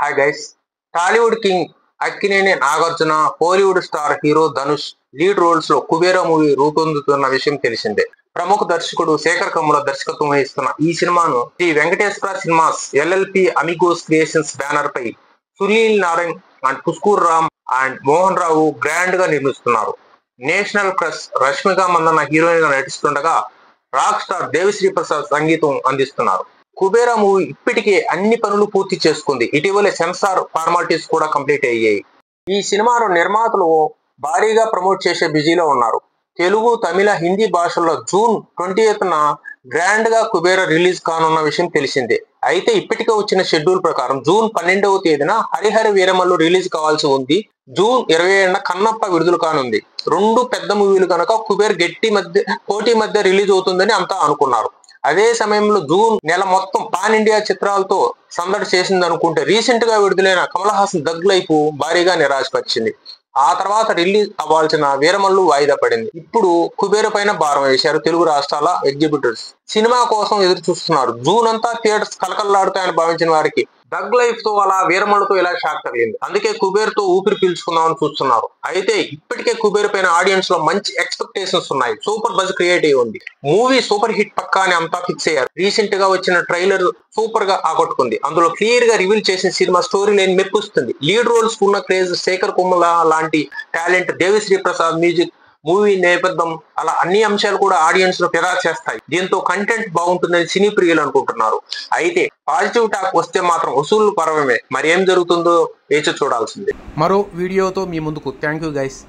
Hi guys. Tollywood king Akkineni Nagarjuna, Kollywood star hero Dhanush lead roles లో Kubera movie రూపొందుతున్న విషయం తెలిసిందే. ప్రముఖ దర్శకుడు శేఖర్ కమ్ముల దర్శకత్వం వహిస్తున్న ఈ సినిమాను Shri Venkateswara cinemas LLP Amigos creations banner పై Sunil Narayan and Puskur Ram and Mohan Rao grand గా నిర్మిస్తున్నారు. National crush Rashmika Mandanna heroine గా నటిస్తుండగా రాక్ స్టార్ దేవిశ్రీ ప్రసాద్ సంగీతం అందిస్తున్నారు. కుబేరా మూవీ ఇప్పటికే అన్ని పనులు పూర్తి చేసుకుంది. ఇటీవలే సెన్సార్ ఫార్మాలిటీస్ కూడా కంప్లీట్ అయ్యాయి. ఈ సినిమాను నిర్మాతలు భారీగా ప్రమోట్ చేసే బిజీలో ఉన్నారు. తెలుగు, తమిళ, హిందీ భాషల్లో జూన్ 20న గ్రాండ్ గా కుబేరా రిలీజ్ కానున్న విషయం తెలిసిందే. అయితే ఇప్పటికే వచ్చిన షెడ్యూల్ ప్రకారం జూన్ 12వ తేదీన హరిహర వీరమల్లు రిలీజ్ కావాల్సి ఉంది. జూన్ 27న కన్నప్ప విడుదల కానుంది. రెండు పెద్ద మూవీలు కనుక కుబేర్ పోటీ మధ్య రిలీజ్ అవుతుందని అంతా అనుకున్నారు. అదే సమయంలో జూన్ నెల మొత్తం పాన్ ఇండియా చిత్రాలతో సందడి చేసింది అనుకుంటే రీసెంట్ గా విడుదలైన కమల్ హాసన్ దగ్ లైఫ్ భారీగా నిరాశపరిచింది. ఆ తర్వాత రిలీజ్ అవ్వాల్సిన వీరమల్లు వాయిదా పడింది. ఇప్పుడు కుబేర పైన భారం వేశారు తెలుగు రాష్ట్రాల ఎగ్జిబిటర్స్. సినిమా కోసం ఎదురు చూస్తున్నారు. జూన్ అంతా థియేటర్స్ కలకల్లాడుతాయని భావించిన వారికి దగ్ లైఫ్ తో అలా వీరమల్లుతో ఇలా షాక్ తగిలింది. అందుకే కుబేర్ తో ఊపిరి పీల్చుకుందామని చూస్తున్నారు. అయితే ఇప్పటికే కుబేర్ పైన ఆడియన్స్ లో మంచి ఎక్స్పెక్టేషన్స్ ఉన్నాయి. సూపర్ బజ్ క్రియేట్ అయ్యి ఉంది. మూవీ సూపర్ హిట్ పక్కా అని అంతా ఫిక్స్ అయ్యారు. రీసెంట్ గా వచ్చిన ట్రైలర్ సూపర్ గా ఆకట్టుకుంది. అందులో క్లియర్ గా రివీల్ చేసిన సినిమా స్టోరీ లైన్ మెప్పిస్తుంది. లీడ్ రోల్స్ ఉన్న క్రేజ్ శేఖర్ కమ్ముల లాంటి talent, Devi Sri Prasad music, movie నేపథ్యం, అలా అన్ని అంశాలు కూడా ఆడియన్స్ లో ఫిదా చేస్తాయి. దీంతో కంటెంట్ బాగుంటుందని సినీ ప్రియులు అనుకుంటున్నారు. అయితే పాజిటివ్ టాక్ వస్తే మాత్రం వసూళ్లు పర్వమే. మరి ఏం జరుగుతుందో వేచి చూడాల్సిందే. మరో వీడియోతో మీ ముందుకు. Thank you guys.